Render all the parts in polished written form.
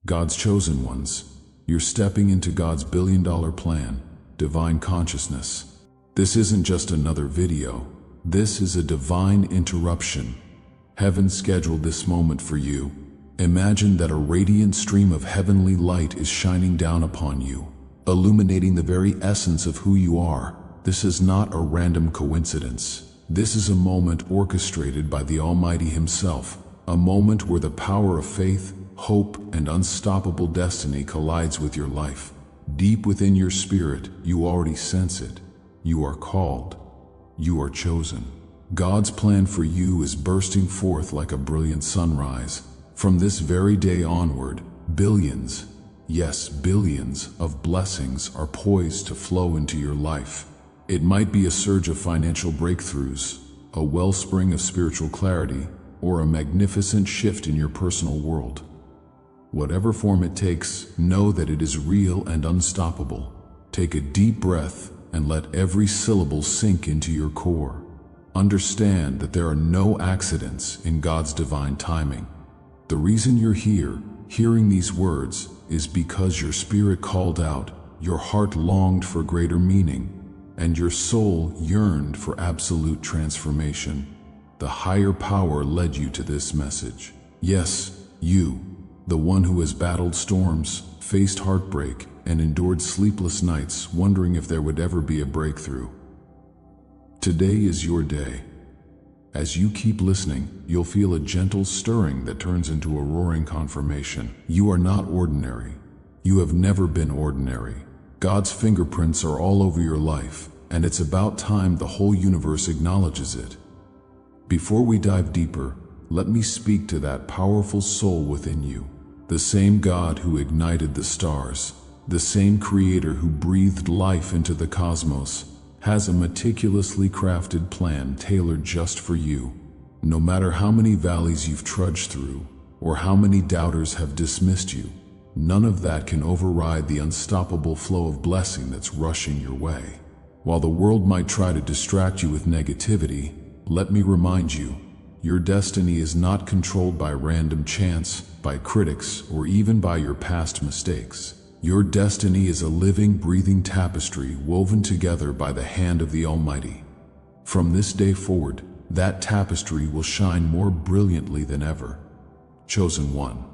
God's chosen ones. You're stepping into God's billion-dollar plan, divine consciousness. This isn't just another video. This is a divine interruption. Heaven scheduled this moment for you. Imagine that a radiant stream of heavenly light is shining down upon you, illuminating the very essence of who you are. This is not a random coincidence. This is a moment orchestrated by the Almighty Himself, a moment where the power of faith, hope, and unstoppable destiny collides with your life. Deep within your spirit, you already sense it. You are called. You are chosen. God's plan for you is bursting forth like a brilliant sunrise. From this very day onward, billions, yes, billions of blessings are poised to flow into your life. It might be a surge of financial breakthroughs, a wellspring of spiritual clarity, or a magnificent shift in your personal world. Whatever form it takes, know that it is real and unstoppable. Take a deep breath and let every syllable sink into your core. Understand that there are no accidents in God's divine timing. The reason you're here, hearing these words, is because your spirit called out, your heart longed for greater meaning, and your soul yearned for absolute transformation. The higher power led you to this message. Yes, you, the one who has battled storms, faced heartbreak, and endured sleepless nights wondering if there would ever be a breakthrough. Today is your day. As you keep listening, you'll feel a gentle stirring that turns into a roaring confirmation. You are not ordinary. You have never been ordinary. God's fingerprints are all over your life, and it's about time the whole universe acknowledges it. Before we dive deeper, let me speak to that powerful soul within you. The same God who ignited the stars, the same Creator who breathed life into the cosmos, has a meticulously crafted plan tailored just for you. No matter how many valleys you've trudged through, or how many doubters have dismissed you, none of that can override the unstoppable flow of blessing that's rushing your way. While the world might try to distract you with negativity, let me remind you, your destiny is not controlled by random chance, by critics, or even by your past mistakes. Your destiny is a living, breathing tapestry woven together by the hand of the Almighty. From this day forward, that tapestry will shine more brilliantly than ever. Chosen one,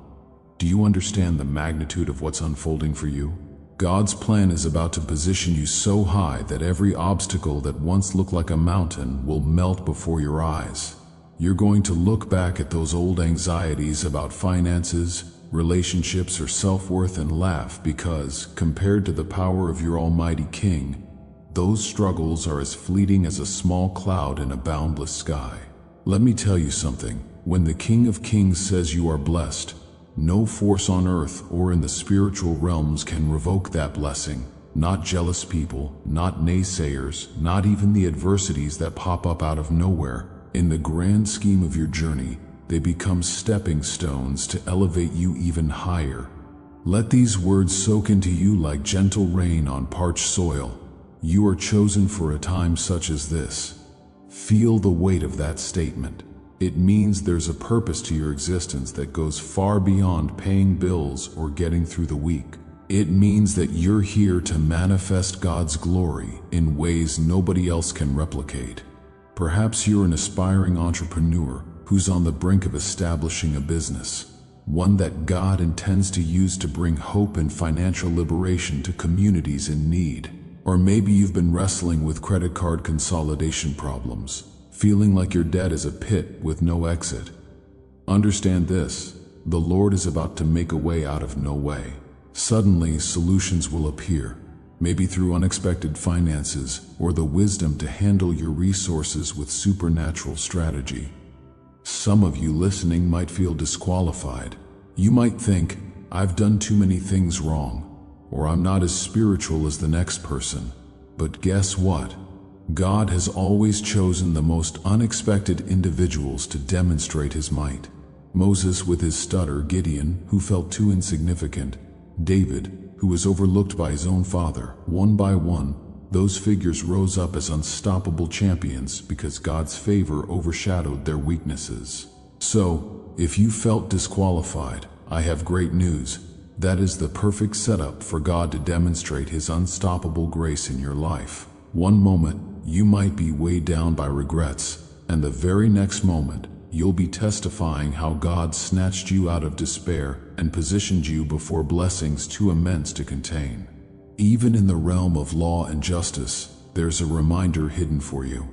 do you understand the magnitude of what's unfolding for you? God's plan is about to position you so high that every obstacle that once looked like a mountain will melt before your eyes. You're going to look back at those old anxieties about finances, relationships, or self-worth and laugh because, compared to the power of your Almighty King, those struggles are as fleeting as a small cloud in a boundless sky. Let me tell you something. When the King of Kings says you are blessed, no force on earth or in the spiritual realms can revoke that blessing. Not jealous people, not naysayers, not even the adversities that pop up out of nowhere. In the grand scheme of your journey, they become stepping stones to elevate you even higher. Let these words soak into you like gentle rain on parched soil. You are chosen for a time such as this. Feel the weight of that statement. It means there's a purpose to your existence that goes far beyond paying bills or getting through the week. It means that you're here to manifest God's glory in ways nobody else can replicate. Perhaps you're an aspiring entrepreneur who's on the brink of establishing a business, one that God intends to use to bring hope and financial liberation to communities in need. Or maybe you've been wrestling with credit card consolidation problems, feeling like your debt is a pit with no exit. Understand this, the Lord is about to make a way out of no way. Suddenly, solutions will appear, maybe through unexpected finances or the wisdom to handle your resources with supernatural strategy. Some of you listening might feel disqualified. You might think, I've done too many things wrong, or I'm not as spiritual as the next person. But guess what? God has always chosen the most unexpected individuals to demonstrate His might. Moses with his stutter, Gideon, who felt too insignificant, David, who was overlooked by his own father. One by one, those figures rose up as unstoppable champions because God's favor overshadowed their weaknesses. So, if you felt disqualified, I have great news. That is the perfect setup for God to demonstrate His unstoppable grace in your life. One moment, you might be weighed down by regrets, and the very next moment, you'll be testifying how God snatched you out of despair and positioned you before blessings too immense to contain. Even in the realm of law and justice, there's a reminder hidden for you.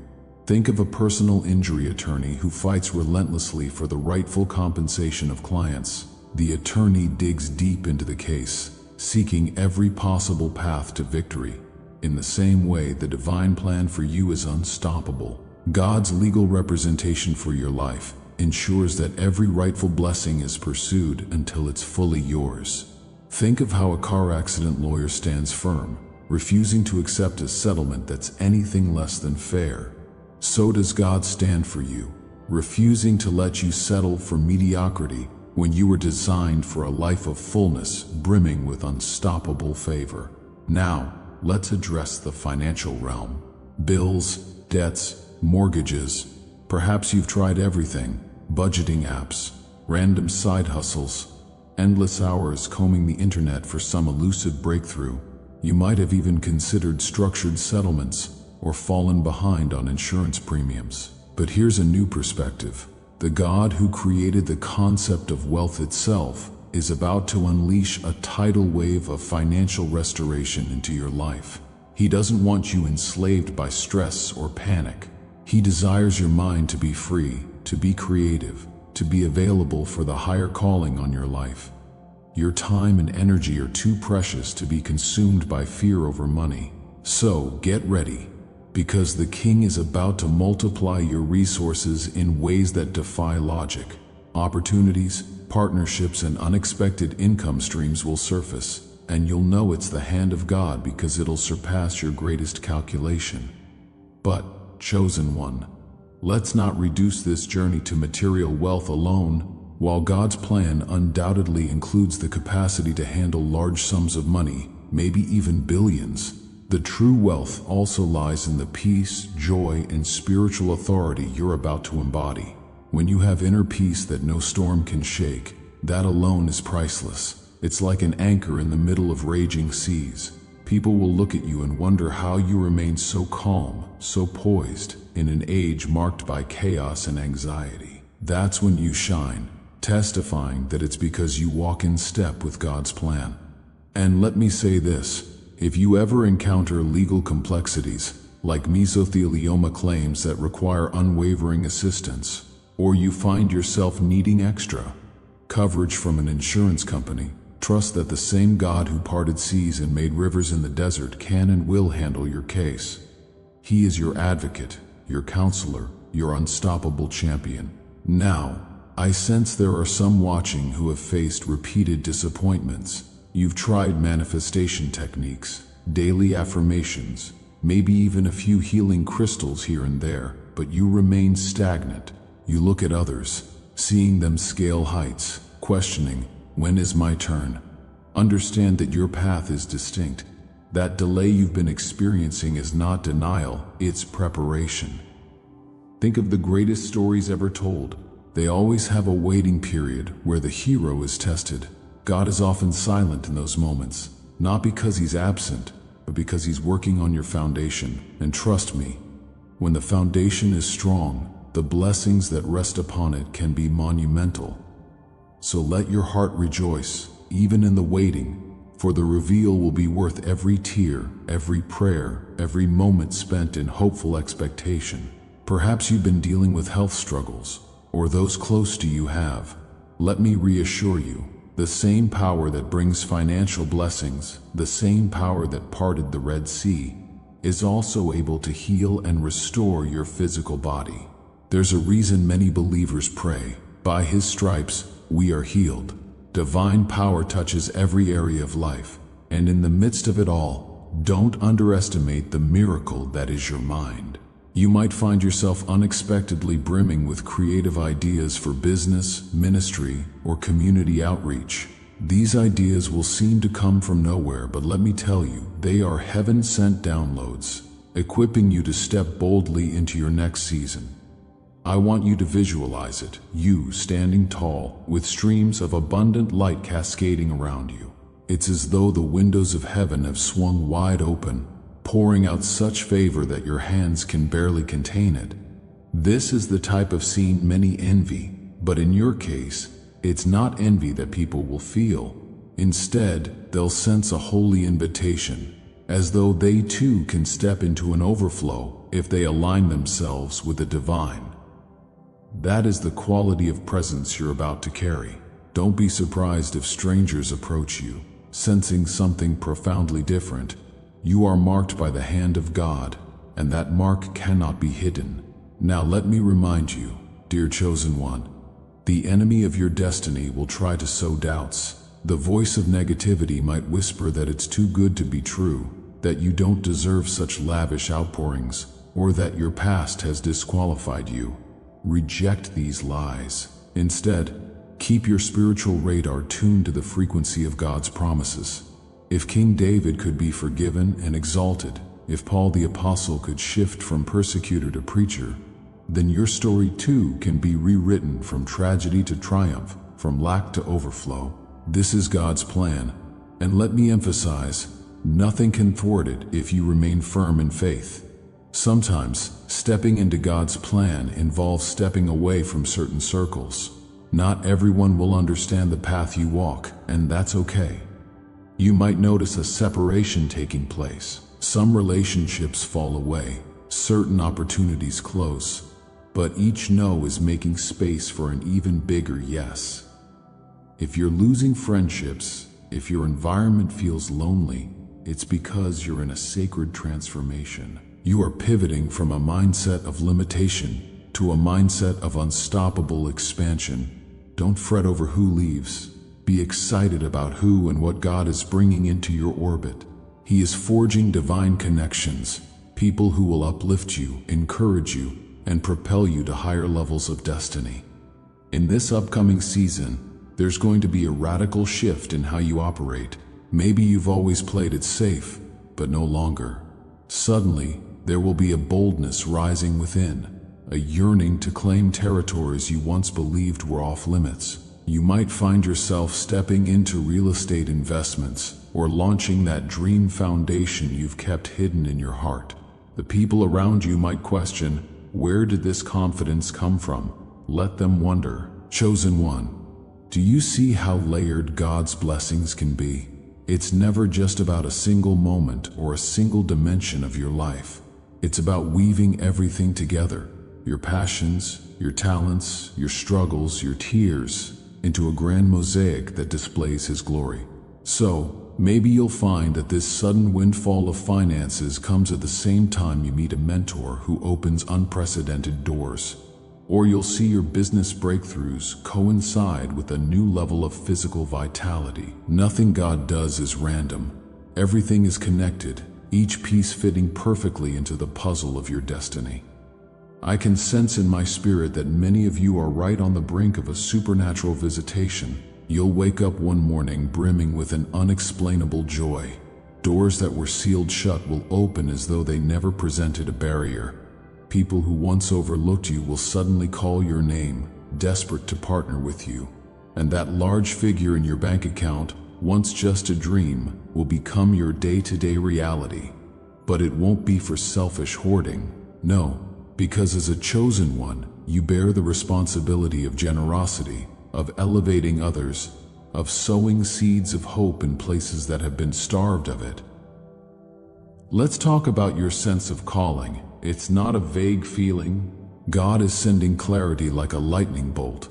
Think of a personal injury attorney who fights relentlessly for the rightful compensation of clients. The attorney digs deep into the case, seeking every possible path to victory. In the same way, the divine plan for you is unstoppable. God's legal representation for your life ensures that every rightful blessing is pursued until it's fully yours. Think of how a car accident lawyer stands firm, refusing to accept a settlement that's anything less than fair. So does God stand for you, refusing to let you settle for mediocrity when you were designed for a life of fullness, brimming with unstoppable favor. Now, let's address the financial realm. Bills, debts, mortgages. Perhaps you've tried everything: budgeting apps, random side hustles, endless hours combing the internet for some elusive breakthrough. You might have even considered structured settlements or fallen behind on insurance premiums. But here's a new perspective. The God who created the concept of wealth itself is about to unleash a tidal wave of financial restoration into your life. He doesn't want you enslaved by stress or panic. He desires your mind to be free, to be creative, to be available for the higher calling on your life. Your time and energy are too precious to be consumed by fear over money. So get ready, because the King is about to multiply your resources in ways that defy logic. Opportunities, partnerships, and unexpected income streams will surface, and you'll know it's the hand of God because it'll surpass your greatest calculation. But, chosen one, let's not reduce this journey to material wealth alone. While God's plan undoubtedly includes the capacity to handle large sums of money, maybe even billions, the true wealth also lies in the peace, joy, and spiritual authority you're about to embody. When you have inner peace that no storm can shake, that alone is priceless. It's like an anchor in the middle of raging seas. People will look at you and wonder how you remain so calm, so poised, in an age marked by chaos and anxiety. That's when you shine, testifying that it's because you walk in step with God's plan. And let me say this. If you ever encounter legal complexities, like mesothelioma claims that require unwavering assistance, or you find yourself needing extra coverage from an insurance company, trust that the same God who parted seas and made rivers in the desert can and will handle your case. He is your advocate, your counselor, your unstoppable champion. Now, I sense there are some watching who have faced repeated disappointments. You've tried manifestation techniques, daily affirmations, maybe even a few healing crystals here and there, but you remain stagnant. You look at others, seeing them scale heights, questioning, when is my turn? Understand that your path is distinct. That delay you've been experiencing is not denial, it's preparation. Think of the greatest stories ever told. They always have a waiting period where the hero is tested. God is often silent in those moments, not because He's absent, but because He's working on your foundation. And trust me, when the foundation is strong, the blessings that rest upon it can be monumental. So let your heart rejoice, even in the waiting, for the reveal will be worth every tear, every prayer, every moment spent in hopeful expectation. Perhaps you've been dealing with health struggles, or those close to you have. Let me reassure you, the same power that brings financial blessings, the same power that parted the Red Sea, is also able to heal and restore your physical body. There's a reason many believers pray, by His stripes, we are healed. Divine power touches every area of life, and in the midst of it all, don't underestimate the miracle that is your mind. You might find yourself unexpectedly brimming with creative ideas for business, ministry, or community outreach. These ideas will seem to come from nowhere, but let me tell you, they are heaven-sent downloads, equipping you to step boldly into your next season. I want you to visualize it, you standing tall, with streams of abundant light cascading around you. It's as though the windows of heaven have swung wide open, pouring out such favor that your hands can barely contain it. This is the type of scene many envy, but in your case, it's not envy that people will feel. Instead, they'll sense a holy invitation, as though they too can step into an overflow if they align themselves with the divine. That is the quality of presence you're about to carry. Don't be surprised if strangers approach you, sensing something profoundly different. You are marked by the hand of God, and that mark cannot be hidden. Now let me remind you, dear chosen one, the enemy of your destiny will try to sow doubts. The voice of negativity might whisper that it's too good to be true, that you don't deserve such lavish outpourings, or that your past has disqualified you. Reject these lies. Instead, keep your spiritual radar tuned to the frequency of God's promises. If King David could be forgiven and exalted, if Paul the Apostle could shift from persecutor to preacher, then your story too can be rewritten from tragedy to triumph, from lack to overflow. This is God's plan, and let me emphasize, nothing can thwart it if you remain firm in faith. Sometimes, stepping into God's plan involves stepping away from certain circles. Not everyone will understand the path you walk, and that's okay. You might notice a separation taking place. Some relationships fall away, certain opportunities close, but each no is making space for an even bigger yes. If you're losing friendships, if your environment feels lonely, it's because you're in a sacred transformation. You are pivoting from a mindset of limitation to a mindset of unstoppable expansion. Don't fret over who leaves. Be excited about who and what God is bringing into your orbit. He is forging divine connections, people who will uplift you, encourage you, and propel you to higher levels of destiny. In this upcoming season, there's going to be a radical shift in how you operate. Maybe you've always played it safe, but no longer. Suddenly, there will be a boldness rising within, a yearning to claim territories you once believed were off limits. You might find yourself stepping into real estate investments or launching that dream foundation you've kept hidden in your heart. The people around you might question, where did this confidence come from? Let them wonder. Chosen one, do you see how layered God's blessings can be? It's never just about a single moment or a single dimension of your life. It's about weaving everything together, your passions, your talents, your struggles, your tears, into a grand mosaic that displays His glory. So, maybe you'll find that this sudden windfall of finances comes at the same time you meet a mentor who opens unprecedented doors. Or you'll see your business breakthroughs coincide with a new level of physical vitality. Nothing God does is random. Everything is connected, each piece fitting perfectly into the puzzle of your destiny. I can sense in my spirit that many of you are right on the brink of a supernatural visitation. You'll wake up one morning brimming with an unexplainable joy. Doors that were sealed shut will open as though they never presented a barrier. People who once overlooked you will suddenly call your name, desperate to partner with you. And that large figure in your bank account, once just a dream, will become your day-to-day reality. But it won't be for selfish hoarding. No, because as a chosen one, you bear the responsibility of generosity, of elevating others, of sowing seeds of hope in places that have been starved of it. Let's talk about your sense of calling. It's not a vague feeling. God is sending clarity like a lightning bolt.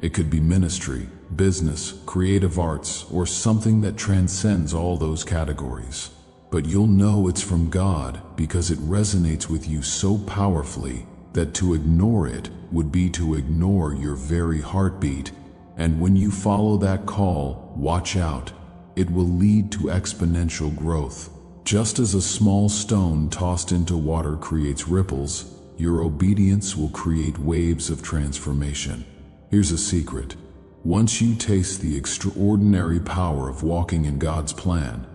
It could be ministry, business, creative arts, or something that transcends all those categories. But you'll know it's from God because it resonates with you so powerfully that to ignore it would be to ignore your very heartbeat. And when you follow that call, watch out. It will lead to exponential growth. Just as a small stone tossed into water creates ripples, your obedience will create waves of transformation. Here's a secret. Once you taste the extraordinary power of walking in God's plan,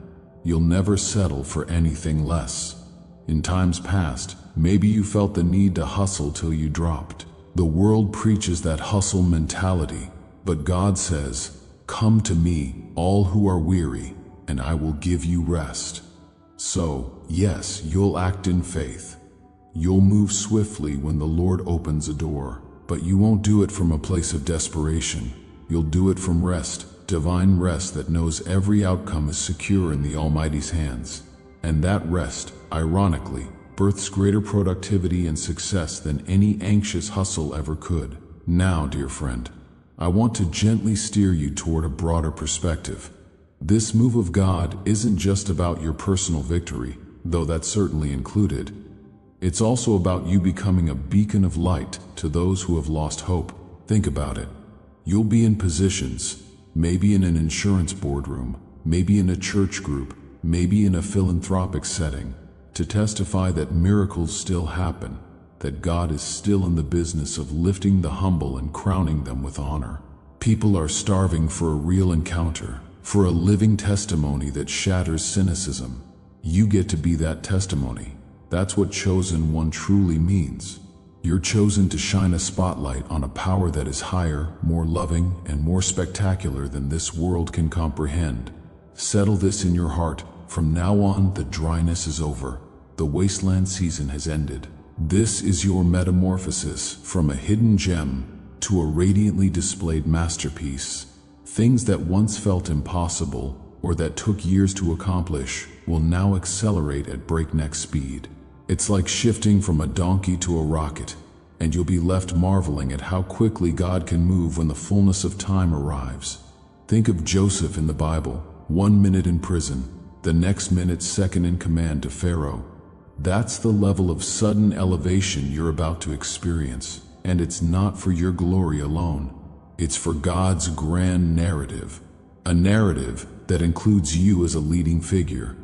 you'll never settle for anything less. In times past, maybe you felt the need to hustle till you dropped. The world preaches that hustle mentality, but God says, "Come to me, all who are weary, and I will give you rest. So, yes, you'll act in faith. You'll move swiftly when the Lord opens a door, but you won't do it from a place of desperation. You'll do it from rest, divine rest that knows every outcome is secure in the Almighty's hands. And that rest, ironically, births greater productivity and success than any anxious hustle ever could. Now, dear friend, I want to gently steer you toward a broader perspective. This move of God isn't just about your personal victory, though that's certainly included. It's also about you becoming a beacon of light to those who have lost hope. Think about it. You'll be in positions, maybe in an insurance boardroom, maybe in a church group, maybe in a philanthropic setting, to testify that miracles still happen, that God is still in the business of lifting the humble and crowning them with honor. People are starving for a real encounter, for a living testimony that shatters cynicism. You get to be that testimony. That's what chosen one truly means. You're chosen to shine a spotlight on a power that is higher, more loving, and more spectacular than this world can comprehend. Settle this in your heart. From now on, the dryness is over. The wasteland season has ended. This is your metamorphosis from a hidden gem to a radiantly displayed masterpiece. Things that once felt impossible or that took years to accomplish will now accelerate at breakneck speed. It's like shifting from a donkey to a rocket, and you'll be left marveling at how quickly God can move when the fullness of time arrives. Think of Joseph in the Bible, 1 minute in prison, the next minute second in command to Pharaoh. That's the level of sudden elevation you're about to experience, and it's not for your glory alone. It's for God's grand narrative, a narrative that includes you as a leading figure.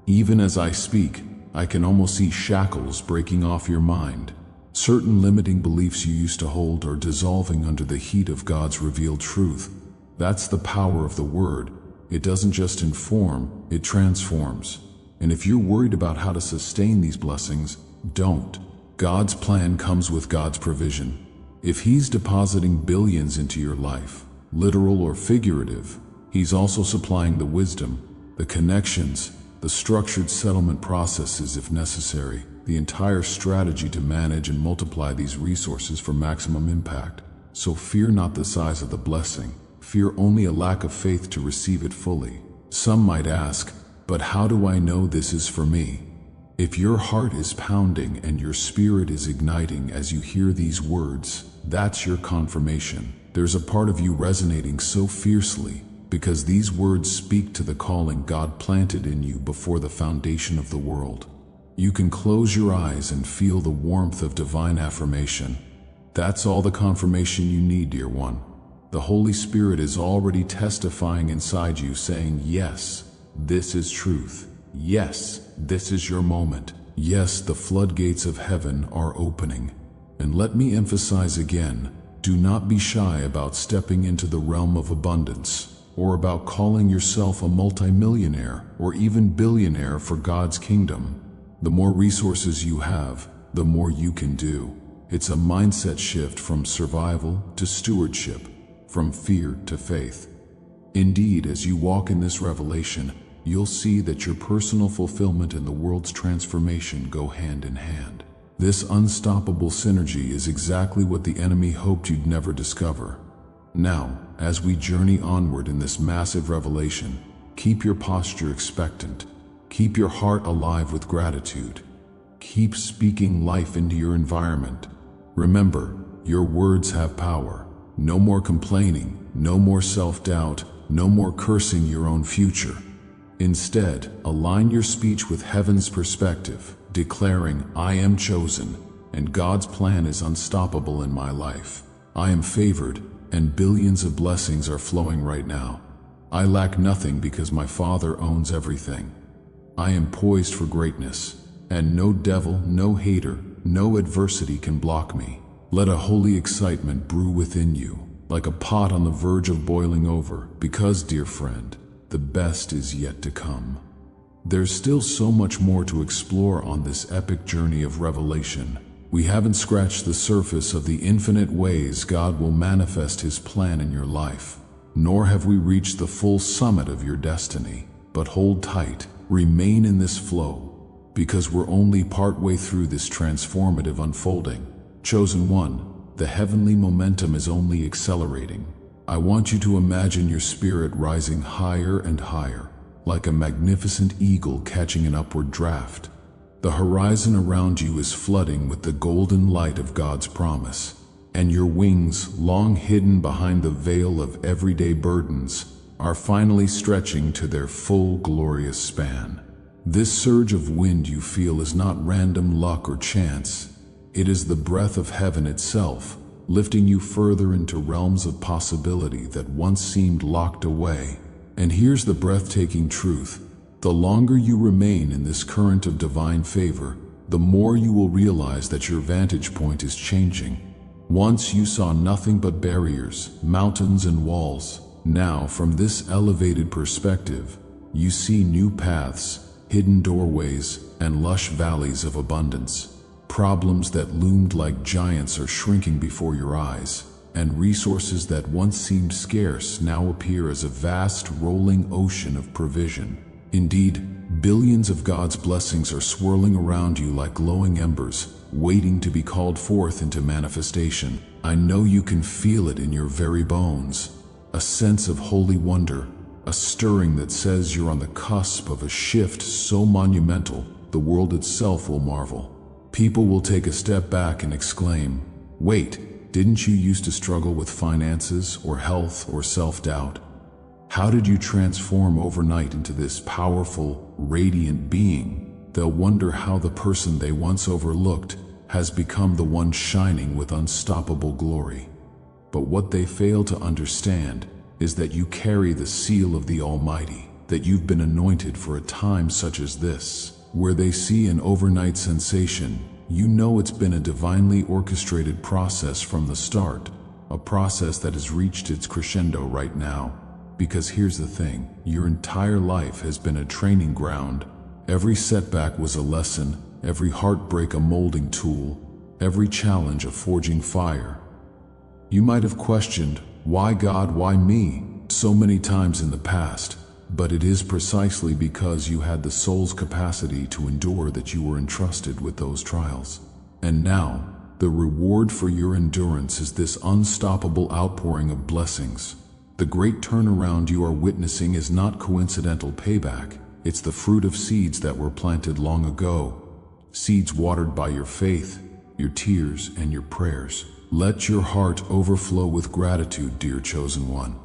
Even as I speak, I can almost see shackles breaking off your mind. Certain limiting beliefs you used to hold are dissolving under the heat of God's revealed truth. That's the power of the Word. It doesn't just inform, it transforms. And if you're worried about how to sustain these blessings, don't. God's plan comes with God's provision. If He's depositing billions into your life, literal or figurative, He's also supplying the wisdom, the connections, the structured settlement processes if necessary, the entire strategy to manage and multiply these resources for maximum impact. So fear not the size of the blessing, fear only a lack of faith to receive it fully. Some might ask, but how do I know this is for me? If your heart is pounding and your spirit is igniting as you hear these words, that's your confirmation. There's a part of you resonating so fiercely because these words speak to the calling God planted in you before the foundation of the world. You can close your eyes and feel the warmth of divine affirmation. That's all the confirmation you need, dear one. The Holy Spirit is already testifying inside you, saying, yes, this is truth. Yes, this is your moment. Yes, the floodgates of heaven are opening. And let me emphasize again, do not be shy about stepping into the realm of abundance, or about calling yourself a multimillionaire or even billionaire for God's kingdom. The more resources you have, the more you can do. It's a mindset shift from survival to stewardship, from fear to faith. Indeed, as you walk in this revelation, you'll see that your personal fulfillment and the world's transformation go hand in hand. This unstoppable synergy is exactly what the enemy hoped you'd never discover. Now, as we journey onward in this massive revelation, keep your posture expectant. Keep your heart alive with gratitude. Keep speaking life into your environment. Remember, your words have power. No more complaining, no more self-doubt, no more cursing your own future. Instead, align your speech with heaven's perspective, declaring, I am chosen, and God's plan is unstoppable in my life. I am favored, and billions of blessings are flowing right now. I lack nothing because my Father owns everything. I am poised for greatness, and no devil, no hater, no adversity can block me. Let a holy excitement brew within you, like a pot on the verge of boiling over, because, dear friend, the best is yet to come. There's still so much more to explore on this epic journey of revelation. We haven't scratched the surface of the infinite ways God will manifest His plan in your life, nor have we reached the full summit of your destiny. But hold tight, remain in this flow, because we're only partway through this transformative unfolding. Chosen one, the heavenly momentum is only accelerating. I want you to imagine your spirit rising higher and higher, like a magnificent eagle catching an upward draft. The horizon around you is flooding with the golden light of God's promise, and your wings, long hidden behind the veil of everyday burdens, are finally stretching to their full glorious span. This surge of wind you feel is not random luck or chance. It is the breath of heaven itself, lifting you further into realms of possibility that once seemed locked away. And here's the breathtaking truth. The longer you remain in this current of divine favor, the more you will realize that your vantage point is changing. Once you saw nothing but barriers, mountains and walls. Now, from this elevated perspective, you see new paths, hidden doorways, and lush valleys of abundance. Problems that loomed like giants are shrinking before your eyes, and resources that once seemed scarce now appear as a vast, rolling ocean of provision. Indeed, billions of God's blessings are swirling around you like glowing embers, waiting to be called forth into manifestation. I know you can feel it in your very bones. A sense of holy wonder, a stirring that says you're on the cusp of a shift so monumental, the world itself will marvel. People will take a step back and exclaim, "Wait, didn't you used to struggle with finances or health or self-doubt? How did you transform overnight into this powerful, radiant being?" They'll wonder how the person they once overlooked has become the one shining with unstoppable glory. But what they fail to understand is that you carry the seal of the Almighty, that you've been anointed for a time such as this. Where they see an overnight sensation, you know it's been a divinely orchestrated process from the start, a process that has reached its crescendo right now. Because here's the thing, your entire life has been a training ground. Every setback was a lesson, every heartbreak a molding tool, every challenge a forging fire. You might have questioned, "Why God, why me?" so many times in the past, but it is precisely because you had the soul's capacity to endure that you were entrusted with those trials. And now, the reward for your endurance is this unstoppable outpouring of blessings. The great turnaround you are witnessing is not coincidental payback. It's the fruit of seeds that were planted long ago. Seeds watered by your faith, your tears, and your prayers. Let your heart overflow with gratitude, dear chosen one.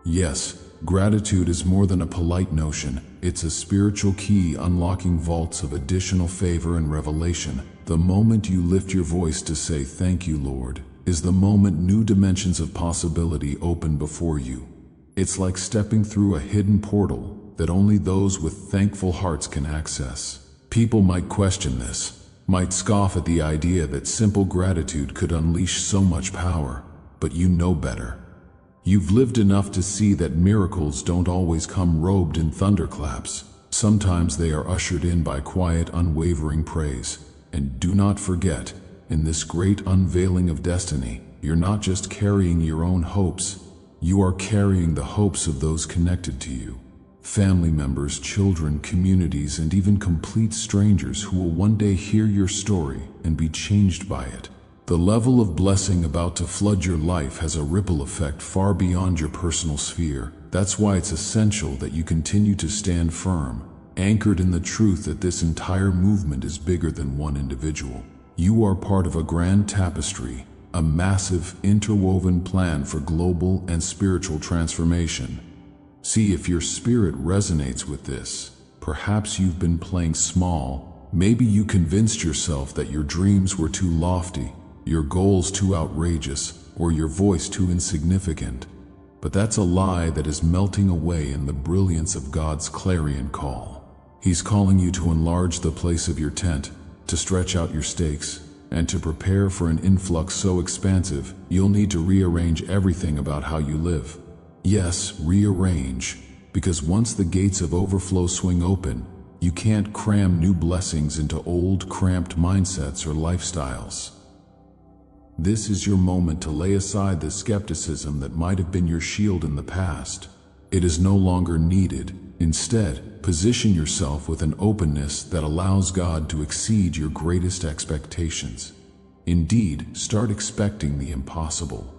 Yes, gratitude is more than a polite notion. It's a spiritual key unlocking vaults of additional favor and revelation. The moment you lift your voice to say, "Thank you, Lord," is the moment new dimensions of possibility open before you. It's like stepping through a hidden portal that only those with thankful hearts can access. People might question this, might scoff at the idea that simple gratitude could unleash so much power, but you know better. You've lived enough to see that miracles don't always come robed in thunderclaps. Sometimes they are ushered in by quiet, unwavering praise. And do not forget, in this great unveiling of destiny, you're not just carrying your own hopes, you are carrying the hopes of those connected to you. Family members, children, communities, and even complete strangers who will one day hear your story and be changed by it. The level of blessing about to flood your life has a ripple effect far beyond your personal sphere. That's why it's essential that you continue to stand firm, anchored in the truth that this entire movement is bigger than one individual. You are part of a grand tapestry, a massive, interwoven plan for global and spiritual transformation. See if your spirit resonates with this. Perhaps you've been playing small. Maybe you convinced yourself that your dreams were too lofty, your goals too outrageous, or your voice too insignificant. But that's a lie that is melting away in the brilliance of God's clarion call. He's calling you to enlarge the place of your tent, to stretch out your stakes, and to prepare for an influx so expansive, you'll need to rearrange everything about how you live. Yes, rearrange, because once the gates of overflow swing open, you can't cram new blessings into old, cramped mindsets or lifestyles. This is your moment to lay aside the skepticism that might have been your shield in the past. It is no longer needed. Instead, position yourself with an openness that allows God to exceed your greatest expectations. Indeed, start expecting the impossible.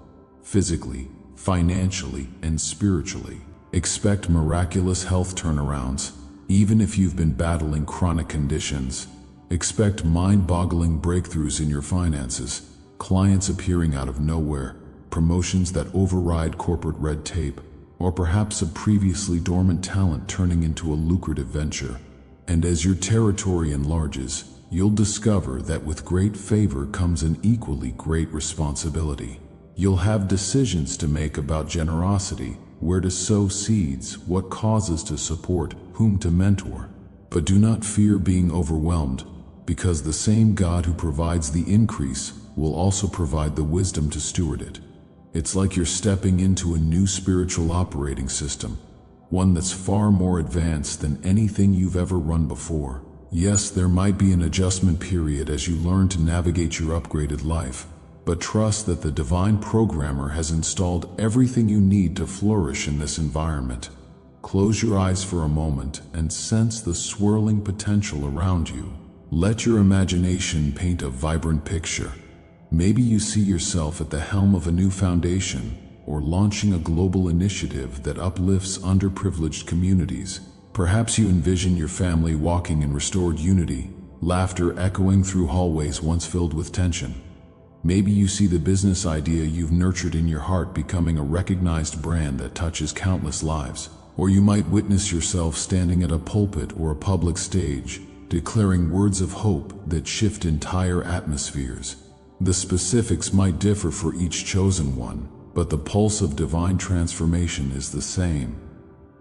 Physically, financially, and spiritually. Expect miraculous health turnarounds, even if you've been battling chronic conditions. Expect mind-boggling breakthroughs in your finances, clients appearing out of nowhere, promotions that override corporate red tape, or perhaps a previously dormant talent turning into a lucrative venture. And as your territory enlarges, you'll discover that with great favor comes an equally great responsibility. You'll have decisions to make about generosity, where to sow seeds, what causes to support, whom to mentor. But do not fear being overwhelmed, because the same God who provides the increase will also provide the wisdom to steward it. It's like you're stepping into a new spiritual operating system, one that's far more advanced than anything you've ever run before. Yes, there might be an adjustment period as you learn to navigate your upgraded life, but trust that the divine programmer has installed everything you need to flourish in this environment. Close your eyes for a moment and sense the swirling potential around you. Let your imagination paint a vibrant picture. Maybe you see yourself at the helm of a new foundation or launching a global initiative that uplifts underprivileged communities. Perhaps you envision your family walking in restored unity, laughter echoing through hallways once filled with tension. Maybe you see the business idea you've nurtured in your heart becoming a recognized brand that touches countless lives. Or you might witness yourself standing at a pulpit or a public stage, declaring words of hope that shift entire atmospheres. The specifics might differ for each chosen one, but the pulse of divine transformation is the same.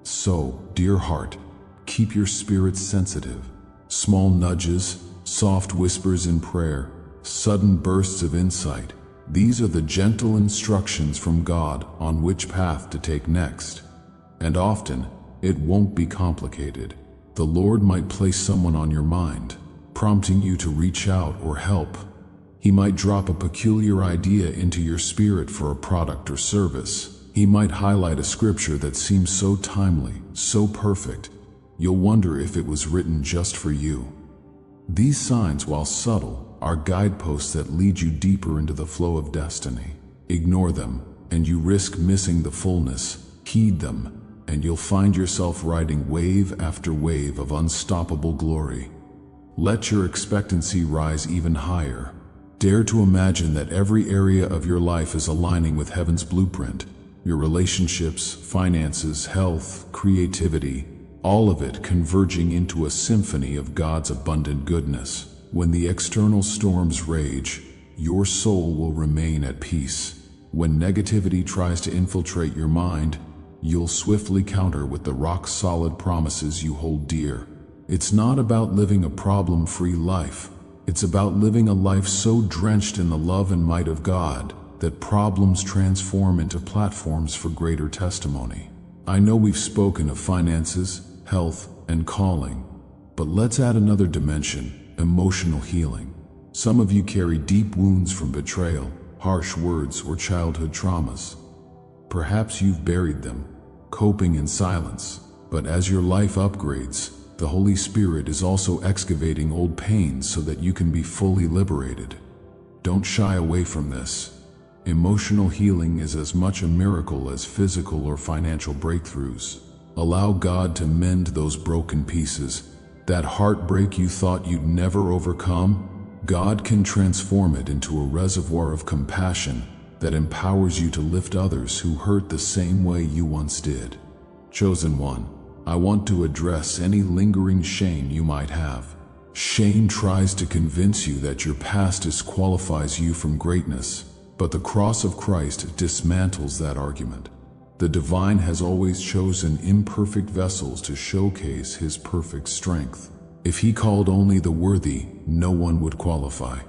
So, dear heart, keep your spirit sensitive. Small nudges, soft whispers in prayer, sudden bursts of insight. These are the gentle instructions from God on which path to take next. And often, it won't be complicated. The Lord might place someone on your mind, prompting you to reach out or help. He might drop a peculiar idea into your spirit for a product or service. He might highlight a scripture that seems so timely, so perfect, you'll wonder if it was written just for you. These signs, while subtle, are guideposts that lead you deeper into the flow of destiny. Ignore them, and you risk missing the fullness. Heed them, and you'll find yourself riding wave after wave of unstoppable glory. Let your expectancy rise even higher. Dare to imagine that every area of your life is aligning with heaven's blueprint. Your relationships, finances, health, creativity, all of it converging into a symphony of God's abundant goodness. When the external storms rage, your soul will remain at peace. When negativity tries to infiltrate your mind, you'll swiftly counter with the rock-solid promises you hold dear. It's not about living a problem-free life. It's about living a life so drenched in the love and might of God that problems transform into platforms for greater testimony. I know we've spoken of finances, health, and calling, but let's add another dimension: emotional healing. Some of you carry deep wounds from betrayal, harsh words, or childhood traumas. Perhaps you've buried them, coping in silence, but as your life upgrades, the Holy Spirit is also excavating old pains so that you can be fully liberated. Don't shy away from this. Emotional healing is as much a miracle as physical or financial breakthroughs. Allow God to mend those broken pieces. That heartbreak you thought you'd never overcome, God can transform it into a reservoir of compassion that empowers you to lift others who hurt the same way you once did. Chosen one, I want to address any lingering shame you might have. Shame tries to convince you that your past disqualifies you from greatness, but the cross of Christ dismantles that argument. The divine has always chosen imperfect vessels to showcase his perfect strength. If he called only the worthy, no one would qualify.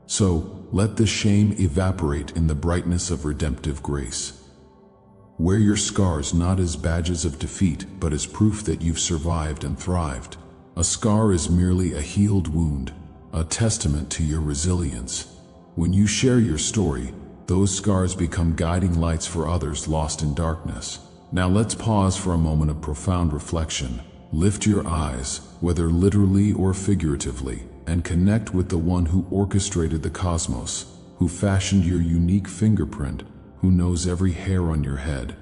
So, let the shame evaporate in the brightness of redemptive grace. Wear your scars not as badges of defeat, but as proof that you've survived and thrived. A scar is merely a healed wound, a testament to your resilience. When you share your story, those scars become guiding lights for others lost in darkness. Now let's pause for a moment of profound reflection. Lift your eyes, whether literally or figuratively, and connect with the one who orchestrated the cosmos, who fashioned your unique fingerprint, who knows every hair on your head.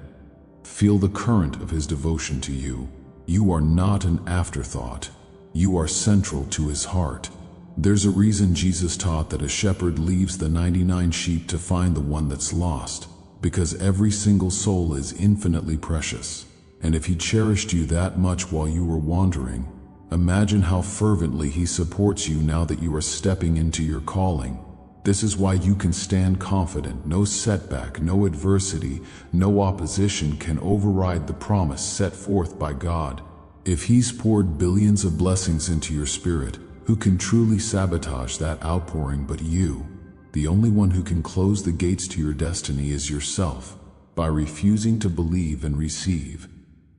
Feel the current of his devotion to you. You are not an afterthought. You are central to his heart. There's a reason Jesus taught that a shepherd leaves the 99 sheep to find the one that's lost, because every single soul is infinitely precious. And if he cherished you that much while you were wandering, imagine how fervently he supports you now that you are stepping into your calling. This is why you can stand confident. No setback, no adversity, no opposition can override the promise set forth by God. If he's poured billions of blessings into your spirit, who can truly sabotage that outpouring but you? The only one who can close the gates to your destiny is yourself, by refusing to believe and receive.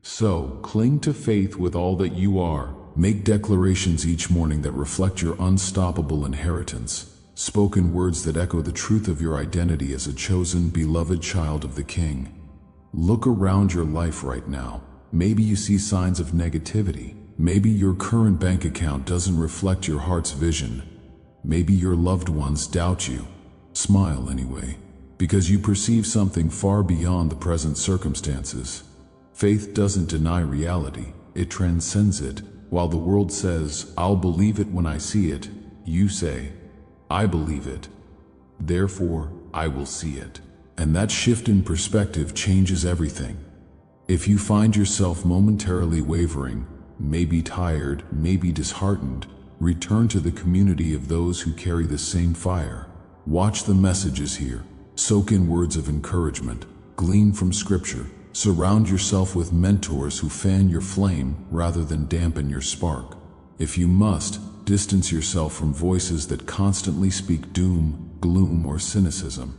So, cling to faith with all that you are. Make declarations each morning that reflect your unstoppable inheritance. Spoken words that echo the truth of your identity as a chosen, beloved child of the King. Look around your life right now. Maybe you see signs of negativity. Maybe your current bank account doesn't reflect your heart's vision. Maybe your loved ones doubt you. Smile anyway, because you perceive something far beyond the present circumstances. Faith doesn't deny reality, it transcends it. While the world says, "I'll believe it when I see it," you say, "I believe it. Therefore, I will see it." And that shift in perspective changes everything. If you find yourself momentarily wavering, maybe tired, maybe disheartened, return to the community of those who carry the same fire. Watch the messages here. Soak in words of encouragement. Glean from Scripture. Surround yourself with mentors who fan your flame rather than dampen your spark. If you must, distance yourself from voices that constantly speak doom, gloom, or cynicism.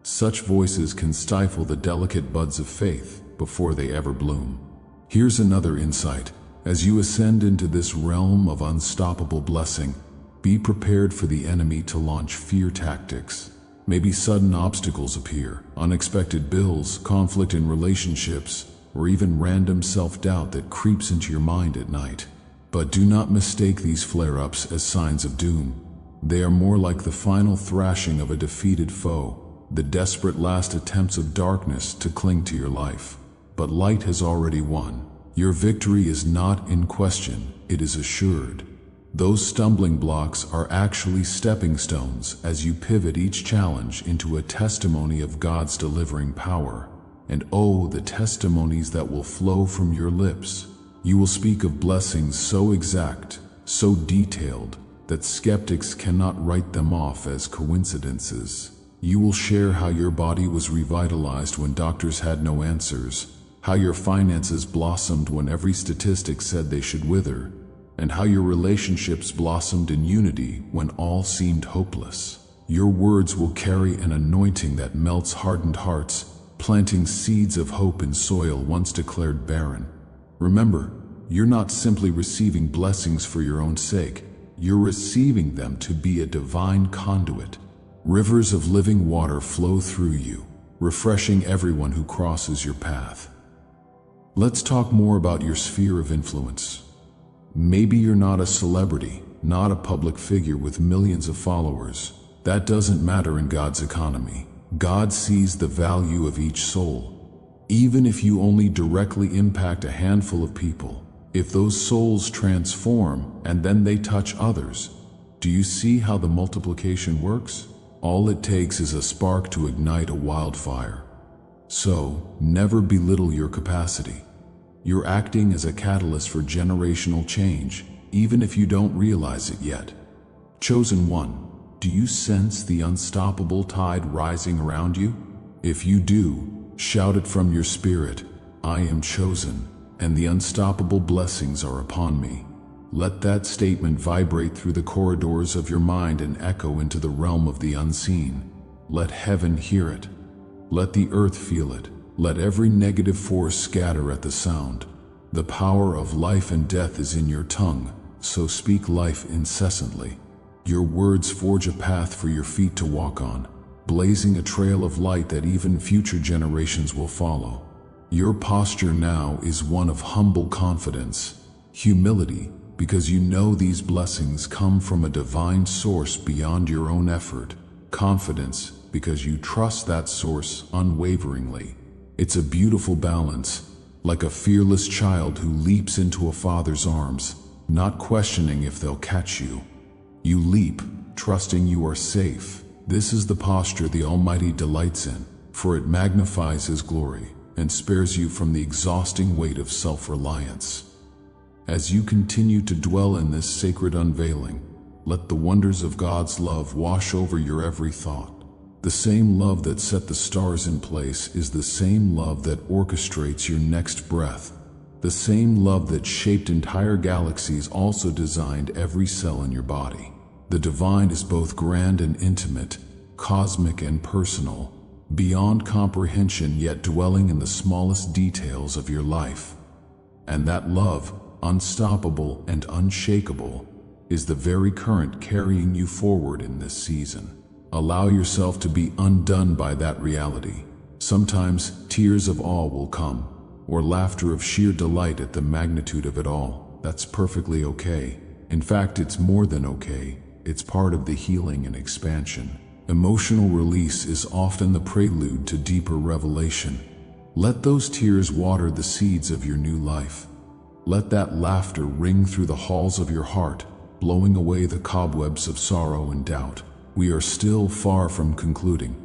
Such voices can stifle the delicate buds of faith before they ever bloom. Here's another insight. As you ascend into this realm of unstoppable blessing, be prepared for the enemy to launch fear tactics. Maybe sudden obstacles appear, unexpected bills, conflict in relationships, or even random self-doubt that creeps into your mind at night. But do not mistake these flare-ups as signs of doom. They are more like the final thrashing of a defeated foe, the desperate last attempts of darkness to cling to your life. But light has already won. Your victory is not in question, it is assured. Those stumbling blocks are actually stepping stones as you pivot each challenge into a testimony of God's delivering power. And oh, the testimonies that will flow from your lips. You will speak of blessings so exact, so detailed, that skeptics cannot write them off as coincidences. You will share how your body was revitalized when doctors had no answers, how your finances blossomed when every statistic said they should wither, and how your relationships blossomed in unity when all seemed hopeless. Your words will carry an anointing that melts hardened hearts, planting seeds of hope in soil once declared barren. Remember, you're not simply receiving blessings for your own sake, you're receiving them to be a divine conduit. Rivers of living water flow through you, refreshing everyone who crosses your path. Let's talk more about your sphere of influence. Maybe you're not a celebrity, not a public figure with millions of followers. That doesn't matter in God's economy. God sees the value of each soul. Even if you only directly impact a handful of people, if those souls transform and then they touch others, do you see how the multiplication works? All it takes is a spark to ignite a wildfire. So, never belittle your capacity. You're acting as a catalyst for generational change, even if you don't realize it yet. Chosen one, do you sense the unstoppable tide rising around you? If you do, shout it from your spirit, "I am chosen, and the unstoppable blessings are upon me." Let that statement vibrate through the corridors of your mind and echo into the realm of the unseen. Let heaven hear it. Let the earth feel it. Let every negative force scatter at the sound. The power of life and death is in your tongue, so speak life incessantly. Your words forge a path for your feet to walk on, blazing a trail of light that even future generations will follow. Your posture now is one of humble confidence, humility, because you know these blessings come from a divine source beyond your own effort, confidence because you trust that source unwaveringly. It's a beautiful balance, like a fearless child who leaps into a father's arms, not questioning if they'll catch you. You leap, trusting you are safe. This is the posture the Almighty delights in, for it magnifies His glory and spares you from the exhausting weight of self-reliance. As you continue to dwell in this sacred unveiling, let the wonders of God's love wash over your every thought. The same love that set the stars in place is the same love that orchestrates your next breath. The same love that shaped entire galaxies also designed every cell in your body. The divine is both grand and intimate, cosmic and personal, beyond comprehension yet dwelling in the smallest details of your life. And that love, unstoppable and unshakable, is the very current carrying you forward in this season. Allow yourself to be undone by that reality. Sometimes tears of awe will come, or laughter of sheer delight at the magnitude of it all. That's perfectly okay. In fact, it's more than okay. It's part of the healing and expansion. Emotional release is often the prelude to deeper revelation. Let those tears water the seeds of your new life. Let that laughter ring through the halls of your heart, blowing away the cobwebs of sorrow and doubt. We are still far from concluding.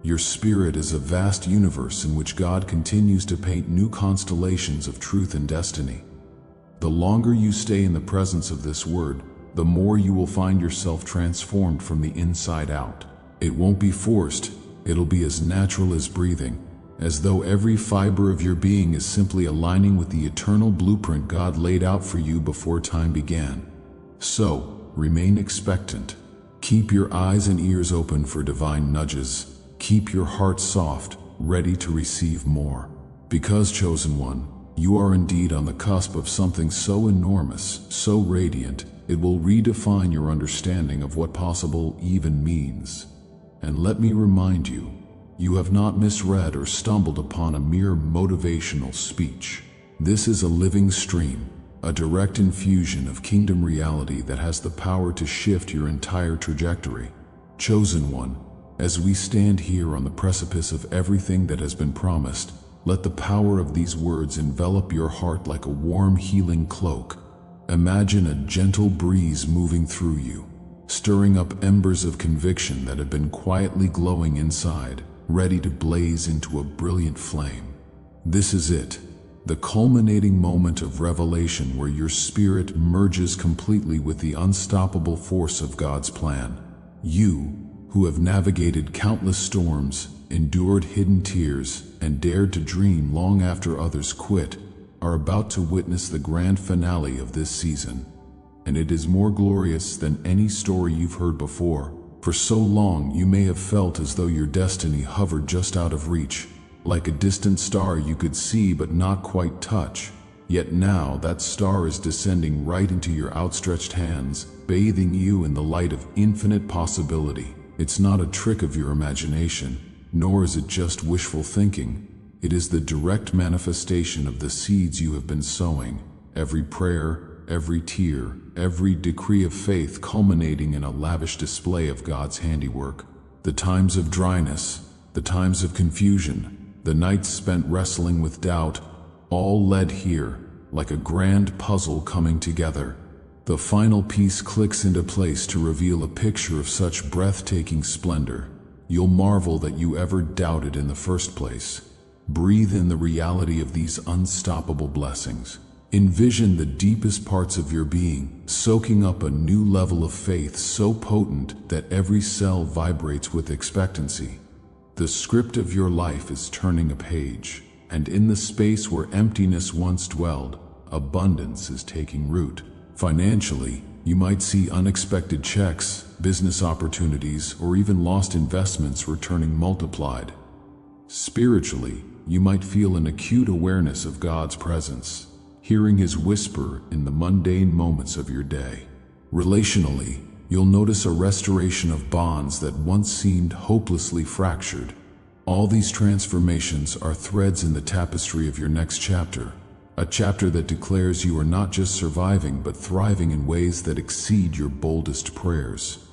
Your spirit is a vast universe in which God continues to paint new constellations of truth and destiny. The longer you stay in the presence of this word, the more you will find yourself transformed from the inside out. It won't be forced, it'll be as natural as breathing, as though every fiber of your being is simply aligning with the eternal blueprint God laid out for you before time began. So, remain expectant. Keep your eyes and ears open for divine nudges. Keep your heart soft, ready to receive more. Because, chosen one, you are indeed on the cusp of something so enormous, so radiant, it will redefine your understanding of what possible even means. And let me remind you, you have not misread or stumbled upon a mere motivational speech. This is a living stream, a direct infusion of kingdom reality that has the power to shift your entire trajectory. Chosen one, as we stand here on the precipice of everything that has been promised, let the power of these words envelop your heart like a warm, healing cloak. Imagine a gentle breeze moving through you, stirring up embers of conviction that have been quietly glowing inside, ready to blaze into a brilliant flame. This is it, the culminating moment of revelation where your spirit merges completely with the unstoppable force of God's plan. You, who have navigated countless storms, endured hidden tears, and dared to dream long after others quit, are about to witness the grand finale of this season. And it is more glorious than any story you've heard before. For so long you may have felt as though your destiny hovered just out of reach, like a distant star you could see but not quite touch. Yet now that star is descending right into your outstretched hands, bathing you in the light of infinite possibility. It's not a trick of your imagination, nor is it just wishful thinking. It is the direct manifestation of the seeds you have been sowing. Every prayer, every tear, every decree of faith culminating in a lavish display of God's handiwork. The times of dryness, the times of confusion, the nights spent wrestling with doubt, all led here, like a grand puzzle coming together. The final piece clicks into place to reveal a picture of such breathtaking splendor, you'll marvel that you ever doubted in the first place. Breathe in the reality of these unstoppable blessings. Envision the deepest parts of your being, soaking up a new level of faith so potent that every cell vibrates with expectancy. The script of your life is turning a page, and in the space where emptiness once dwelled, abundance is taking root. Financially, you might see unexpected checks, business opportunities, or even lost investments returning multiplied. Spiritually, you might feel an acute awareness of God's presence, hearing His whisper in the mundane moments of your day. Relationally, you'll notice a restoration of bonds that once seemed hopelessly fractured. All these transformations are threads in the tapestry of your next chapter, a chapter that declares you are not just surviving but thriving in ways that exceed your boldest prayers.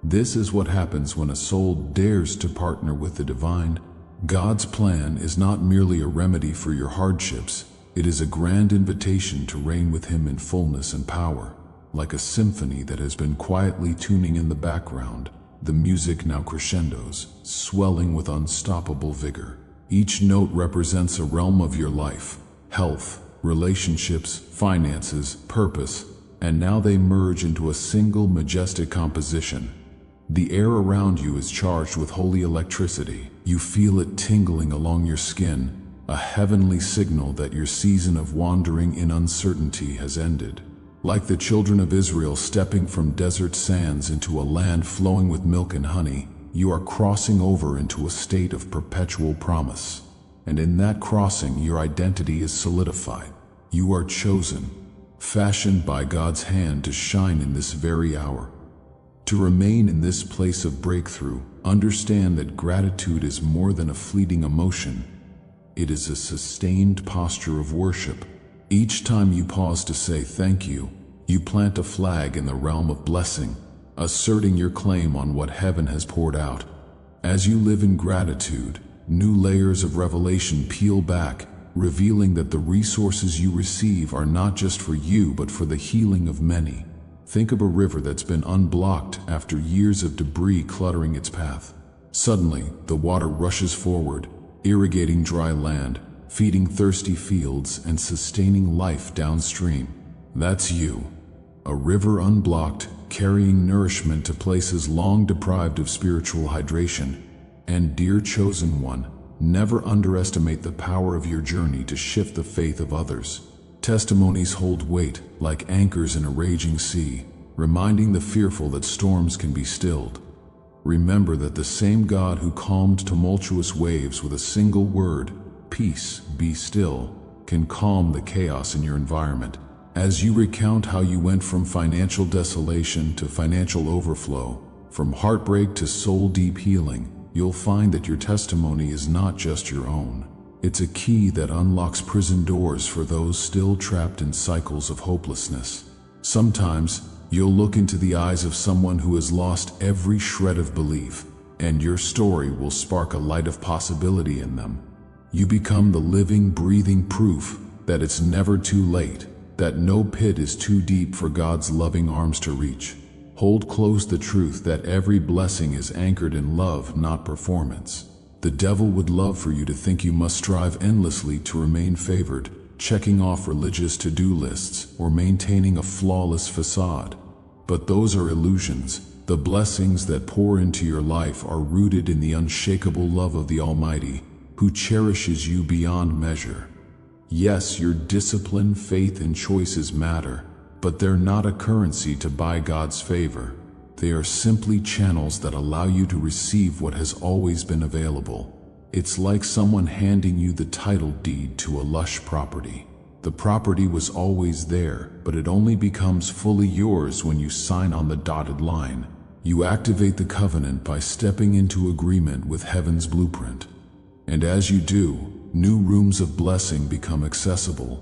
This is what happens when a soul dares to partner with the divine. God's plan is not merely a remedy for your hardships, it is a grand invitation to reign with Him in fullness and power. Like a symphony that has been quietly tuning in the background, the music now crescendos, swelling with unstoppable vigor. Each note represents a realm of your life, health, relationships, finances, purpose, and now they merge into a single majestic composition. The air around you is charged with holy electricity. You feel it tingling along your skin, a heavenly signal that your season of wandering in uncertainty has ended. Like the children of Israel stepping from desert sands into a land flowing with milk and honey, you are crossing over into a state of perpetual promise. And in that crossing, your identity is solidified. You are chosen, fashioned by God's hand to shine in this very hour. To remain in this place of breakthrough, understand that gratitude is more than a fleeting emotion. It is a sustained posture of worship. Each time you pause to say thank you, you plant a flag in the realm of blessing, asserting your claim on what heaven has poured out. As you live in gratitude, new layers of revelation peel back, revealing that the resources you receive are not just for you but for the healing of many. Think of a river that's been unblocked after years of debris cluttering its path. Suddenly, the water rushes forward, irrigating dry land, feeding thirsty fields, and sustaining life downstream. That's you. A river unblocked, carrying nourishment to places long deprived of spiritual hydration. And dear chosen one, never underestimate the power of your journey to shift the faith of others. Testimonies hold weight, like anchors in a raging sea, reminding the fearful that storms can be stilled. Remember that the same God who calmed tumultuous waves with a single word, "Peace, be still," can calm the chaos in your environment. As you recount how you went from financial desolation to financial overflow, from heartbreak to soul-deep healing, you'll find that your testimony is not just your own. It's a key that unlocks prison doors for those still trapped in cycles of hopelessness. Sometimes, you'll look into the eyes of someone who has lost every shred of belief, and your story will spark a light of possibility in them. You become the living, breathing proof that it's never too late, that no pit is too deep for God's loving arms to reach. Hold close the truth that every blessing is anchored in love, not performance. The devil would love for you to think you must strive endlessly to remain favored, checking off religious to-do lists or maintaining a flawless facade. But those are illusions. The blessings that pour into your life are rooted in the unshakable love of the Almighty, who cherishes you beyond measure. Yes, your discipline, faith, and choices matter, but they're not a currency to buy God's favor. They are simply channels that allow you to receive what has always been available. It's like someone handing you the title deed to a lush property. The property was always there, but it only becomes fully yours when you sign on the dotted line. You activate the covenant by stepping into agreement with heaven's blueprint. And as you do, new rooms of blessing become accessible.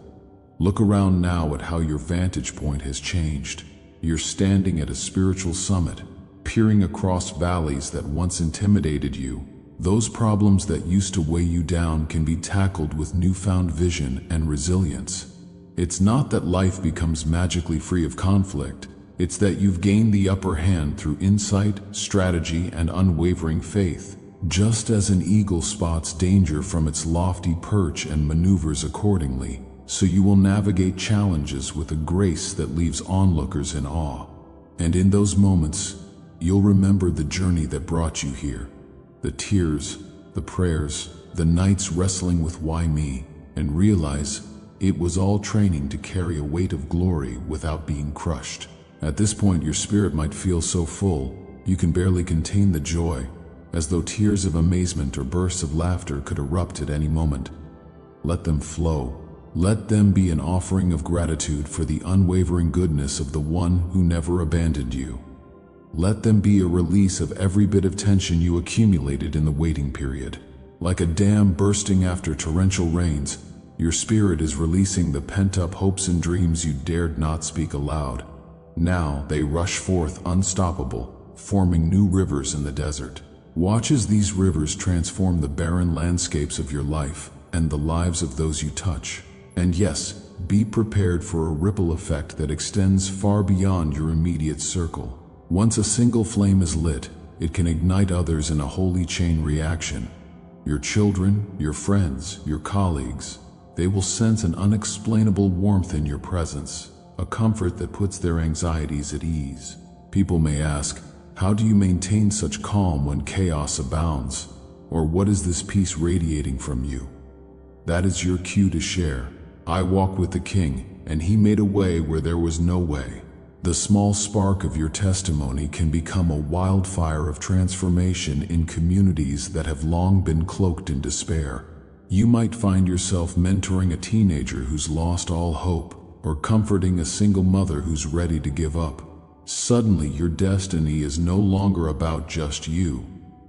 Look around now at how your vantage point has changed. You're standing at a spiritual summit, peering across valleys that once intimidated you. Those problems that used to weigh you down can be tackled with newfound vision and resilience. It's not that life becomes magically free of conflict. It's that you've gained the upper hand through insight, strategy, and unwavering faith. Just as an eagle spots danger from its lofty perch and maneuvers accordingly, so you will navigate challenges with a grace that leaves onlookers in awe. And in those moments, you'll remember the journey that brought you here. The tears, the prayers, the nights wrestling with why me, and realize it was all training to carry a weight of glory without being crushed. At this point, your spirit might feel so full, you can barely contain the joy, as though tears of amazement or bursts of laughter could erupt at any moment. Let them flow. Let them be an offering of gratitude for the unwavering goodness of the one who never abandoned you. Let them be a release of every bit of tension you accumulated in the waiting period. Like a dam bursting after torrential rains, your spirit is releasing the pent-up hopes and dreams you dared not speak aloud. Now they rush forth unstoppable, forming new rivers in the desert. Watch as these rivers transform the barren landscapes of your life and the lives of those you touch. And yes, be prepared for a ripple effect that extends far beyond your immediate circle. Once a single flame is lit, it can ignite others in a holy chain reaction. Your children, your friends, your colleagues, they will sense an unexplainable warmth in your presence, a comfort that puts their anxieties at ease. People may ask, how do you maintain such calm when chaos abounds? Or what is this peace radiating from you? That is your cue to share. I walk with the King, and He made a way where there was no way. The small spark of your testimony can become a wildfire of transformation in communities that have long been cloaked in despair. You might find yourself mentoring a teenager who's lost all hope, or comforting a single mother who's ready to give up. Suddenly, your destiny is no longer about just you.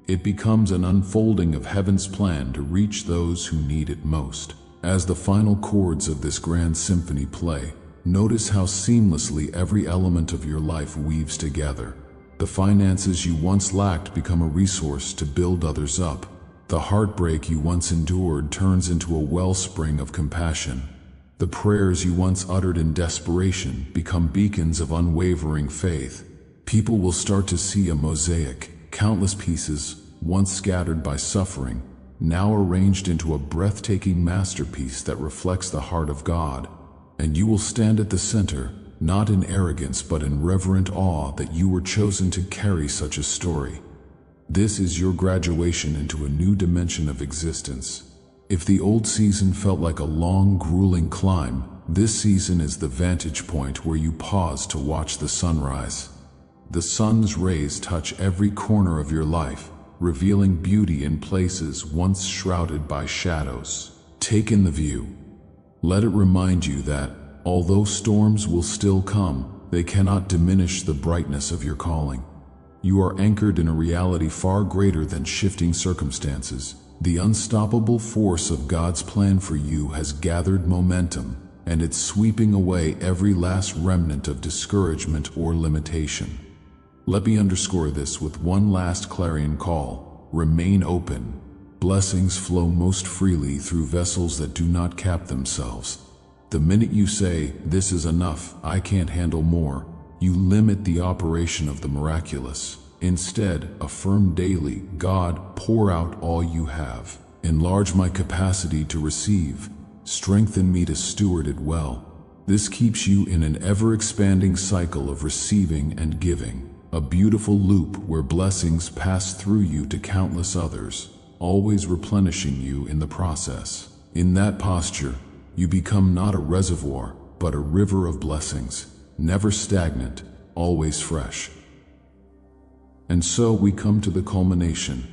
It becomes an unfolding of heaven's plan to reach those who need it most. As the final chords of this grand symphony play, notice how seamlessly every element of your life weaves together. The finances you once lacked become a resource to build others up. The heartbreak you once endured turns into a wellspring of compassion. The prayers you once uttered in desperation become beacons of unwavering faith. People will start to see a mosaic, countless pieces, once scattered by suffering, now arranged into a breathtaking masterpiece that reflects the heart of God. And you will stand at the center, not in arrogance but in reverent awe that you were chosen to carry such a story. This is your graduation into a new dimension of existence. If the old season felt like a long, grueling climb, this season is the vantage point where you pause to watch the sunrise. The sun's rays touch every corner of your life, revealing beauty in places once shrouded by shadows. Take in the view. Let it remind you that, although storms will still come, they cannot diminish the brightness of your calling. You are anchored in a reality far greater than shifting circumstances. The unstoppable force of God's plan for you has gathered momentum, and it's sweeping away every last remnant of discouragement or limitation. Let me underscore this with one last clarion call. Remain open. Blessings flow most freely through vessels that do not cap themselves. The minute you say, "This is enough, I can't handle more," you limit the operation of the miraculous. Instead, affirm daily, "God, pour out all you have. Enlarge my capacity to receive. Strengthen me to steward it well." This keeps you in an ever-expanding cycle of receiving and giving, a beautiful loop where blessings pass through you to countless others, always replenishing you in the process. In that posture, you become not a reservoir, but a river of blessings, never stagnant, always fresh. And so we come to the culmination,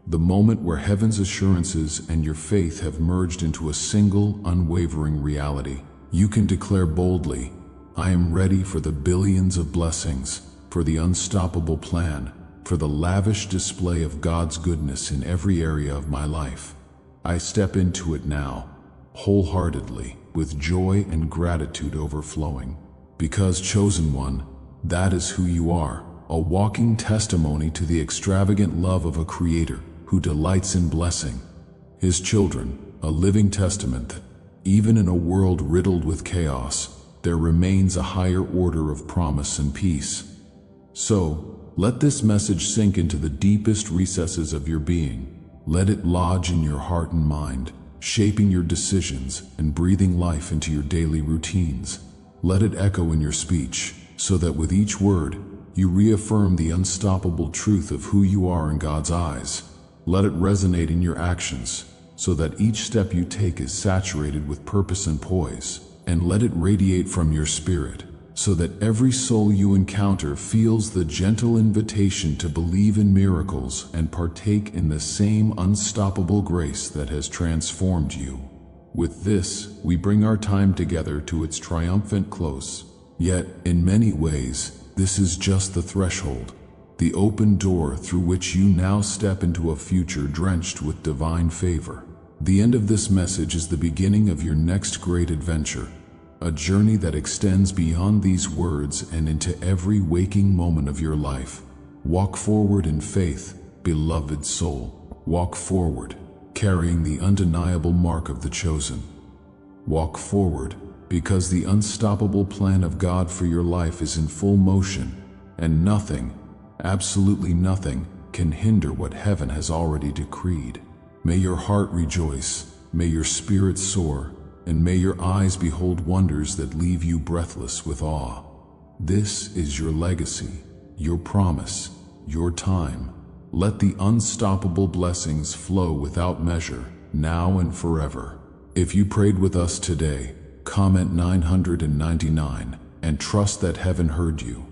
the moment where heaven's assurances and your faith have merged into a single, unwavering reality. You can declare boldly, "I am ready for the billions of blessings, for the unstoppable plan, for the lavish display of God's goodness in every area of my life. I step into it now, wholeheartedly, with joy and gratitude overflowing." Because, chosen one, that is who you are, a walking testimony to the extravagant love of a Creator who delights in blessing His children, a living testament that, even in a world riddled with chaos, there remains a higher order of promise and peace. So, let this message sink into the deepest recesses of your being. Let it lodge in your heart and mind, shaping your decisions and breathing life into your daily routines. Let it echo in your speech, so that with each word, you reaffirm the unstoppable truth of who you are in God's eyes. Let it resonate in your actions, so that each step you take is saturated with purpose and poise. And let it radiate from your spirit, so that every soul you encounter feels the gentle invitation to believe in miracles and partake in the same unstoppable grace that has transformed you. With this, we bring our time together to its triumphant close. Yet, in many ways, this is just the threshold. the open door through which you now step into a future drenched with divine favor. The end of this message is the beginning of your next great adventure, a journey that extends beyond these words and into every waking moment of your life. Walk forward in faith, beloved soul. Walk forward, carrying the undeniable mark of the chosen. Walk forward, because the unstoppable plan of God for your life is in full motion, and nothing, absolutely nothing, can hinder what heaven has already decreed. May your heart rejoice, may your spirit soar, and may your eyes behold wonders that leave you breathless with awe. This is your legacy, your promise, your time. Let the unstoppable blessings flow without measure, now and forever. If you prayed with us today, comment 999 and trust that heaven heard you.